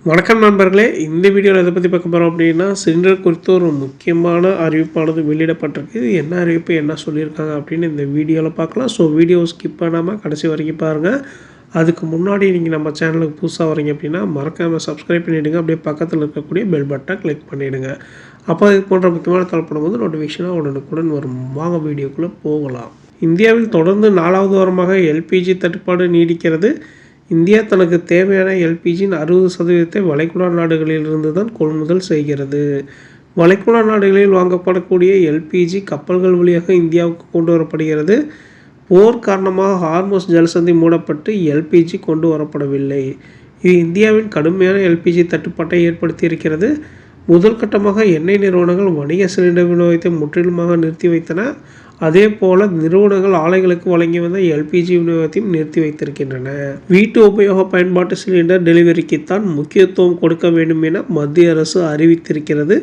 வணக்கம் நண்பர்களே, இந்த வீடியோவில் எதை பற்றி பார்க்க போகிறோம் அப்படின்னா, சிலிண்டர் குறித்து ஒரு முக்கியமான அறிவிப்பானது வெளியிடப்பட்டிருக்கு. என்ன அறிவிப்பு, என்ன சொல்லியிருக்காங்க அப்படின்னு இந்த வீடியோவில் பார்க்கலாம். ஸோ வீடியோவை ஸ்கிப் பண்ணாமல் கடைசி வரைக்கும் பாருங்கள். அதுக்கு முன்னாடி நீங்கள் நம்ம சேனலுக்கு புதுசாக வரீங்க அப்படின்னா மறக்காமல் சப்ஸ்கிரைப் பண்ணிவிடுங்க. அப்படியே பக்கத்தில் இருக்கக்கூடிய பெல் பட்டனை கிளிக் பண்ணிவிடுங்க. அப்போ இது போன்ற முக்கியமான தகவல் போது நோட்டிஃபிகேஷனாக உடனுக்குடன் வரும். வாங்க வீடியோக்குள்ளே போகலாம். இந்தியாவில் தொடர்ந்து 4வது வாரமாக எல்பிஜி தட்டுப்பாடு நீடிக்கிறது. இந்தியா தனக்கு தேவையான எல்பிஜியின் 60% வளைகுடா நாடுகளிலிருந்து தான் கொள்முதல் செய்கிறது. வளைகுடா நாடுகளில் வாங்கப்படக்கூடிய எல்பிஜி கப்பல்கள் வழியாக இந்தியாவுக்கு கொண்டு வரப்படுகிறது. போர் காரணமாக ஹார்மோஸ் ஜலசந்தி மூடப்பட்டு எல்பிஜி கொண்டு வரப்படவில்லை. இது இந்தியாவின் கடுமையான எல்பிஜி தட்டுப்பாட்டை ஏற்படுத்தியிருக்கிறது. முதல் கட்டமாக எண்ணெய் நிறுவனங்கள் வணிக சிலிண்டர் விநியோகத்தை முற்றிலுமாக நிறுத்தி வைத்தன. அதே போல நிறுவனங்கள் ஆலைகளுக்கு வழங்கி வந்த எல்பிஜி விநியோகத்தையும் நிறுத்தி வைத்திருக்கின்றன. வீட்டு உபயோக பயன்பாட்டு சிலிண்டர் டெலிவரிக்குத்தான் முக்கியத்துவம் கொடுக்க வேண்டும் என மத்திய அரசு அறிவித்திருக்கிறது.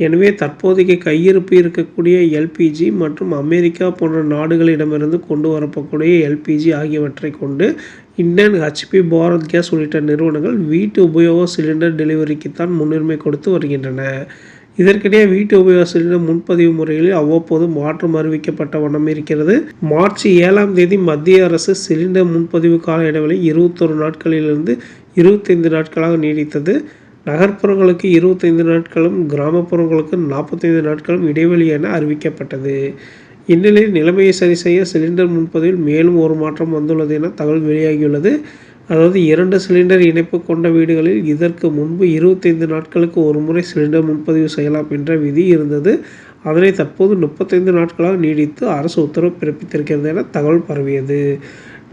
எனவே தற்போதைக்கு கையிருப்பு இருக்கக்கூடிய எல்பிஜி மற்றும் அமெரிக்கா போன்ற நாடுகளிடமிருந்து கொண்டு வரப்படக்கூடிய எல்பிஜி ஆகியவற்றை கொண்டு இண்டேன், ஹெச்பி, பாரத் கேஸ் உள்ளிட்ட நிறுவனங்கள் வீட்டு உபயோக சிலிண்டர் டெலிவரிக்குத்தான் முன்னுரிமை கொடுத்து வருகின்றன. இதற்கிடையே வீட்டு உபயோக சிலிண்டர் முன்பதிவு முறைகளில் அவ்வப்போது மாற்றம் அறிவிக்கப்பட்ட வண்ணம் இருக்கிறது. மார்ச் 7ஆம் தேதி மத்திய அரசு சிலிண்டர் முன்பதிவு கால இடைவெளி 21 நாட்களிலிருந்து 25 நாட்களாக நீடித்தது. நகர்ப்புறங்களுக்கு 25 நாட்களும் கிராமப்புறங்களுக்கு 45 நாட்களும் இடைவெளி என அறிவிக்கப்பட்டது. இந்நிலையில் நிலைமையை சரி செய்ய சிலிண்டர் முன்பதிவில் மேலும் ஒரு மாற்றம் வந்துள்ளது என தகவல் வெளியாகியுள்ளது. அதாவது 2 சிலிண்டர் இணைப்பு கொண்ட வீடுகளில் இதற்கு முன்பு 25 நாட்களுக்கு ஒரு முறை சிலிண்டர் முன்பதிவு செய்யலாம் என்ற விதி இருந்தது. அதனை தற்போது 35 நாட்களாக நீடித்து அரசு உத்தரவு பிறப்பித்திருக்கிறது என தகவல் பரவியது.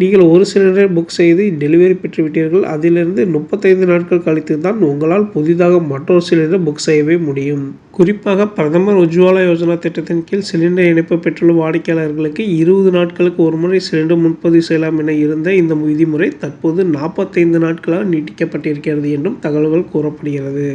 நீங்கள் ஒரு சிலிண்டர் புக் செய்து டெலிவரி பெற்றுவிட்டீர்கள். அதிலிருந்து 35 நாட்கள் கழித்து தான் உங்களால் புதிதாக மற்றொரு சிலிண்டர் புக் செய்யவே முடியும். குறிப்பாக பிரதமர் உஜ்வாலா யோஜனா திட்டத்தின் கீழ் சிலிண்டர் இணைப்பு பெற்றுள்ள வாடிக்கையாளர்களுக்கு 20 நாட்களுக்கு ஒரு முறை சிலிண்டர் முன்பதிவு செய்யலாம் என இருந்த இந்த விதிமுறை தற்போது 45 நாட்களாக நீட்டிக்கப்பட்டிருக்கிறது என்றும் தகவல்கள் கூறப்படுகிறது.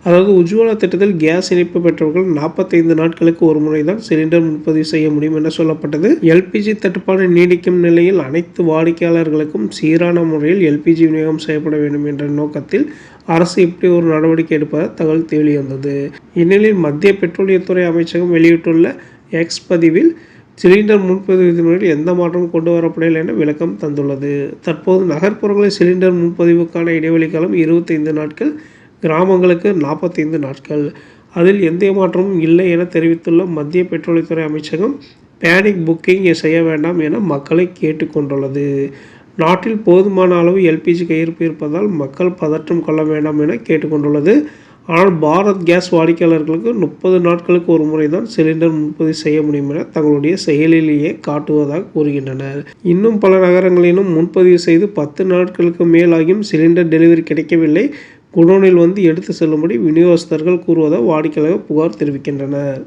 அதாவது உஜ்வாலா திட்டத்தில் கேஸ் இணைப்பு பெற்றவர்கள் 45 நாட்களுக்கு ஒரு முறை தான் சிலிண்டர் முன்பதிவு செய்ய முடியும் என சொல்லப்பட்டது. எல்பிஜி தட்டுப்பாடு நீடிக்கும் நிலையில் அனைத்து வாடிக்கையாளர்களுக்கும் சீரான முறையில் எல்பிஜி விநியோகம் செய்யப்பட வேண்டும் என்ற நோக்கத்தில் அரசு இப்படி ஒரு நடவடிக்கை எடுப்பதாக தகவல் வெளிவந்தது. இந்நிலையில் மத்திய பெட்ரோலியத்துறை அமைச்சகம் வெளியிட்டுள்ள எக்ஸ் பதிவில் சிலிண்டர் முன்பதிவு விதிமுறையில் எந்த மாற்றமும் கொண்டு வரப்படவில்லை என விளக்கம் தந்துள்ளது. தற்போது நகர்ப்புறங்களில் சிலிண்டர் முன்பதிவுக்கான இடைவெளி காலம் 25 நாட்கள், கிராமங்களுக்கு 45 நாட்கள். அதில் எந்த மாற்றமும் இல்லை என தெரிவித்துள்ள மத்திய பெட்ரோலியத்துறை அமைச்சகம் பேனிக் புக்கிங் செய்ய வேண்டாம் என மக்களை கேட்டுக்கொண்டுள்ளது. நாட்டில் போதுமான அளவு எல்பிஜி கையிருப்பு இருப்பதால் மக்கள் பதற்றம் கொள்ள வேண்டாம் என கேட்டுக்கொண்டுள்ளது. ஆனால் பாரத் கேஸ் வாடிக்கையாளர்களுக்கு 30 நாட்களுக்கு ஒரு முறை தான் சிலிண்டர் முன்பதிவு செய்ய முடியும் என தங்களுடைய செயலிலேயே காட்டுவதாக கூறுகின்றனர். இன்னும் பல நகரங்களிலும் முன்பதிவு செய்து 10 நாட்களுக்கு மேலாகியும் சிலிண்டர் டெலிவரி கிடைக்கவில்லை. குடோனில் வந்து எடுத்து செல்லும்படி விநியோகஸ்தர்கள் கூறுவதாக வாடிக்கையாளர்கள் புகார் தெரிவிக்கின்றனர்.